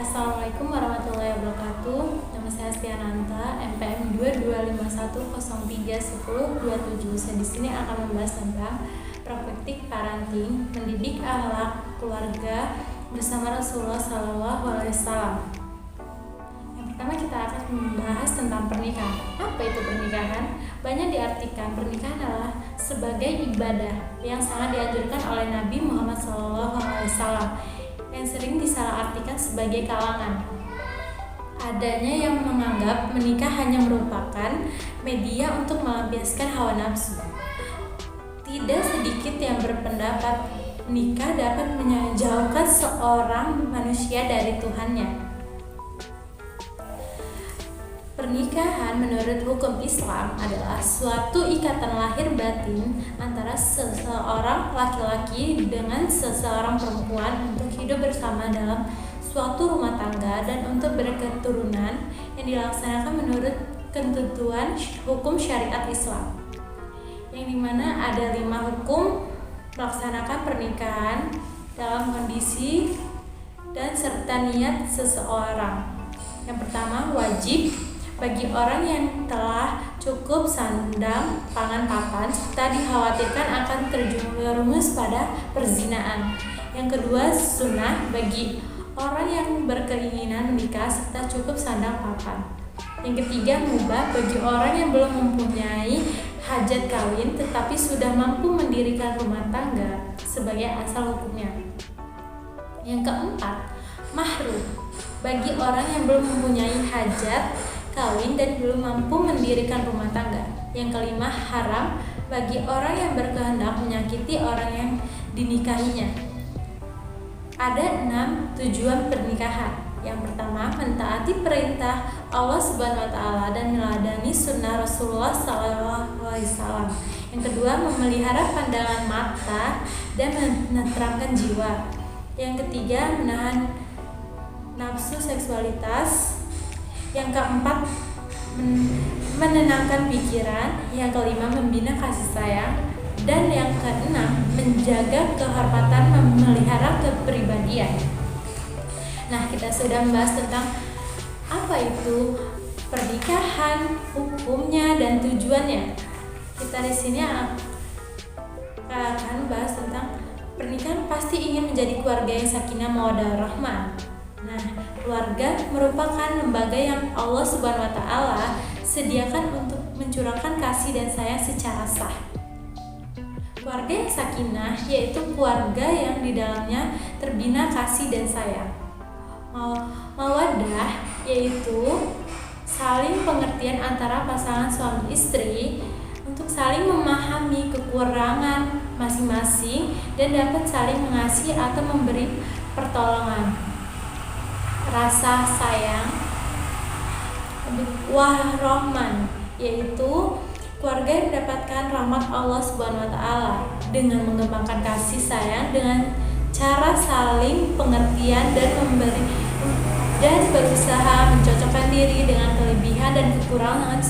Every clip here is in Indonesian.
Assalamualaikum warahmatullahi wabarakatuh. Nama saya Stiananta, NPM 2251031027. Saya di sini akan membahas tentang praktik parenting, mendidik akhlak keluarga bersama Rasulullah SAW. Yang pertama kita akan membahas tentang pernikahan. Apa itu pernikahan? Banyak diartikan pernikahan adalah sebagai ibadah yang sangat dianjurkan oleh Nabi Muhammad SAW, yang sering disalahartikan sebagai kalangan. Adanya yang menganggap menikah hanya merupakan media untuk melampiaskan hawa nafsu. Tidak sedikit yang berpendapat nikah dapat menjauhkan seorang manusia dari Tuhannya. Pernikahan menurut hukum Islam adalah suatu ikatan lahir batin antara seseorang laki-laki dengan seseorang perempuan untuk hidup bersama dalam suatu rumah tangga dan untuk berketurunan yang dilaksanakan menurut ketentuan hukum syariat Islam, yang dimana ada 5 hukum melaksanakan pernikahan dalam kondisi dan serta niat seseorang. Yang pertama, wajib bagi orang yang telah cukup sandang, pangan, papan, serta dikhawatirkan akan terjerumus pada perzinaan. Yang kedua, sunnah bagi orang yang berkeinginan menikah serta cukup sandang, papan. Yang ketiga, mubah bagi orang yang belum mempunyai hajat kawin tetapi sudah mampu mendirikan rumah tangga sebagai asal hukumnya. Yang keempat, mahrum bagi orang yang belum mempunyai hajat kawin dan belum mampu mendirikan rumah tangga. Yang kelima, haram bagi orang yang berkehendak menyakiti orang yang dinikahinya. Ada 6 tujuan pernikahan. Yang pertama, mentaati perintah Allah Subhanahu wa Ta'ala dan meneladani sunnah Rasulullah SAW. Yang kedua, memelihara pandangan mata dan menenteramkan jiwa. Yang ketiga, menahan nafsu seksualitas. Yang keempat, menenangkan pikiran. Yang kelima, membina kasih sayang. Dan yang keenam, menjaga kehormatan, memelihara kepribadian. Nah, kita sudah membahas tentang apa itu pernikahan, hukumnya, dan tujuannya. Kita di sini akan bahas tentang pernikahan pasti ingin menjadi keluarga yang sakinah mawaddah warahmah. Nah, keluarga merupakan lembaga yang Allah Subhanahu wa Ta'ala sediakan untuk mencurahkan kasih dan sayang secara sah. Keluarga yang sakinah yaitu keluarga yang di dalamnya terbina kasih dan sayang. Mawaddah yaitu saling pengertian antara pasangan suami istri untuk saling memahami kekurangan masing-masing dan dapat saling mengasihi atau memberi pertolongan. Rasa sayang warahman yaitu keluarga yang mendapatkan rahmat Allah Subhanahu wa Ta'ala dengan mengembangkan kasih sayang dengan cara saling pengertian dan memberi dan berusaha mencocokkan diri dengan kelebihan dan kekurangan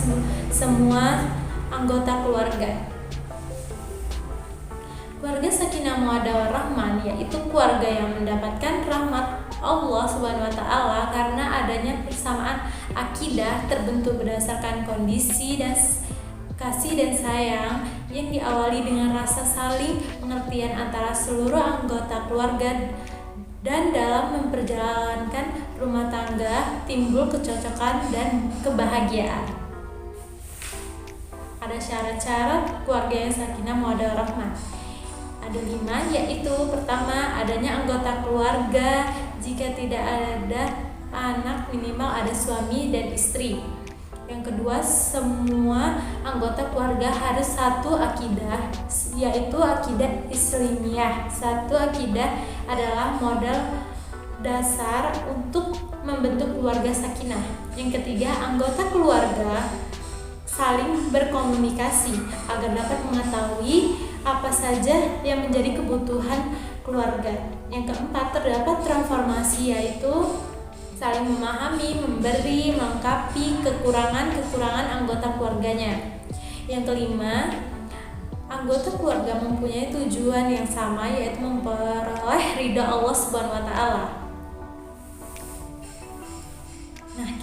semua anggota keluarga. Keluarga sakinah mawaddah warahmah yaitu keluarga yang mendapatkan rahmat Allah Subhanahu wa Ta'ala karena adanya persamaan akidah terbentuk berdasarkan kondisi dan kasih dan sayang yang diawali dengan rasa saling pengertian antara seluruh anggota keluarga, dan dalam memperjalankan rumah tangga timbul kecocokan dan kebahagiaan. Ada syarat-syarat keluarga yang sakinah mawaddah warahmah. Ada 5, yaitu pertama, adanya anggota keluarga. Jika tidak ada anak, minimal ada suami dan istri. Yang kedua, semua anggota keluarga harus satu akidah, yaitu akidah Islamiyah. Satu akidah adalah modal dasar untuk membentuk keluarga sakinah. Yang ketiga, anggota keluarga saling berkomunikasi agar dapat mengetahui apa saja yang menjadi kebutuhan keluarga. Yang keempat, terdapat transformasi yaitu saling memahami, memberi, melengkapi kekurangan-kekurangan anggota keluarganya. Yang kelima, anggota keluarga mempunyai tujuan yang sama yaitu memperoleh ridha Allah Subhanahu wa Ta'ala.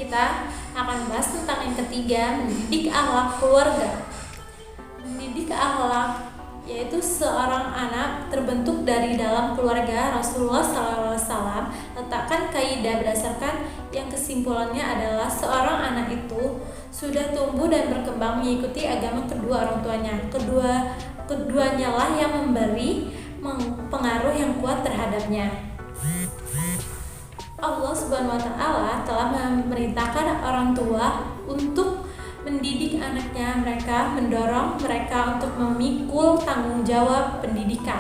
kita akan bahas tentang yang ketiga, mendidik akhlak keluarga. Mendidik akhlak yaitu seorang anak terbentuk dari dalam keluarga. Rasulullah SAW letakkan kaidah berdasarkan yang kesimpulannya adalah seorang anak itu sudah tumbuh dan berkembang mengikuti agama kedua orang tuanya. Keduanya lah yang memberi pengaruh yang kuat terhadapnya. Allah Subhanahu wa Ta'ala telah memerintahkan orang tua untuk mendidik anaknya, mereka mendorong mereka untuk memikul tanggung jawab pendidikan.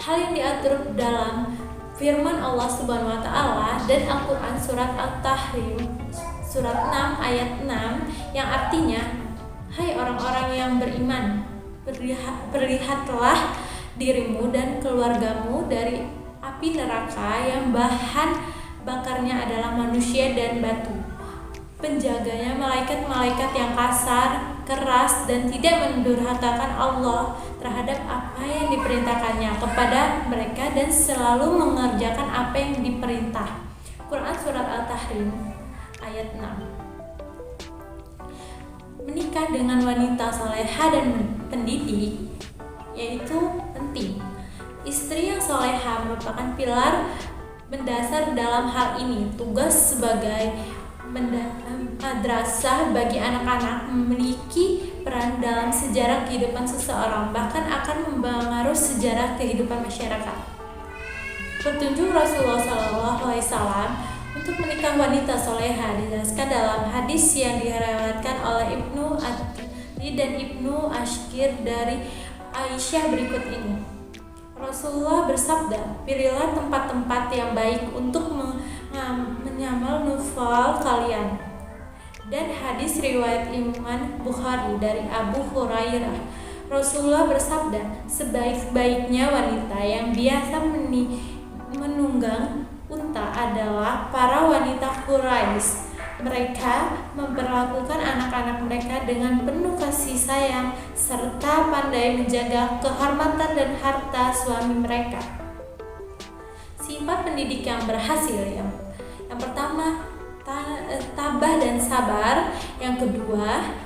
Hal yang diatur dalam firman Allah Subhanahu wa Ta'ala dan Al-Qur'an surat At-Tahrim surat 6 ayat 6 yang artinya, hai orang-orang yang beriman, perlihatlah dirimu dan keluargamu dari api neraka yang bahan bakarnya adalah manusia dan batu. Penjaganya malaikat-malaikat yang kasar, keras, dan tidak mendurhakakan Allah terhadap apa yang diperintahkannya kepada mereka dan selalu mengerjakan apa yang diperintah. Quran Surat Al-Tahrim ayat 6. Menikah dengan wanita soleha dan pendidik yaitu penting. Istri yang soleha merupakan pilar mendasar dalam hal ini. Tugas sebagai madrasah bagi anak-anak memiliki peran dalam sejarah kehidupan seseorang, bahkan akan mempengaruhi sejarah kehidupan masyarakat. Petunjuk Rasulullah SAW untuk menikah wanita soleha dijelaskan dalam hadis yang diriwayatkan oleh Ibnu At-Tirmidzi dan Ibnu Ashkir dari Aisyah berikut ini. Rasulullah bersabda, pilihlah tempat-tempat yang baik untuk menyamal nufal kalian. Dan hadis riwayat Imam Bukhari dari Abu Hurairah, Rasulullah bersabda, sebaik-baiknya wanita yang biasa menunggang unta adalah para wanita Quraisy. Mereka memperlakukan anak-anak mereka dengan penuh kasih sayang serta pandai menjaga kehormatan dan harta suami mereka. Sifat pendidik yang berhasil yang pertama, tabah dan sabar. Yang kedua,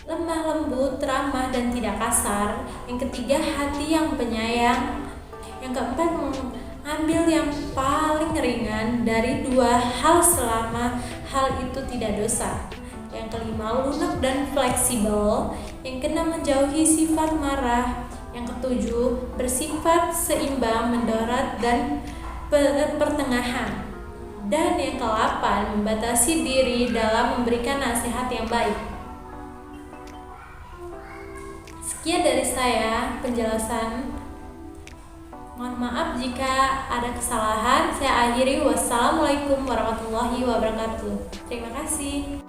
lemah lembut, ramah dan tidak kasar. Yang ketiga, hati yang penyayang. Yang keempat, mengambil yang paling ringan dari dua hal selama hal itu tidak dosa. Yang kelima, lunak dan fleksibel. Yang keenam, menjauhi sifat marah. Yang ketujuh, bersifat seimbang, mendarat dan pertengahan. Dan yang ke-8, membatasi diri dalam memberikan nasihat yang baik. Sekian dari saya penjelasan. Mohon maaf jika ada kesalahan. Saya akhiri. Wassalamualaikum warahmatullahi wabarakatuh. Terima kasih.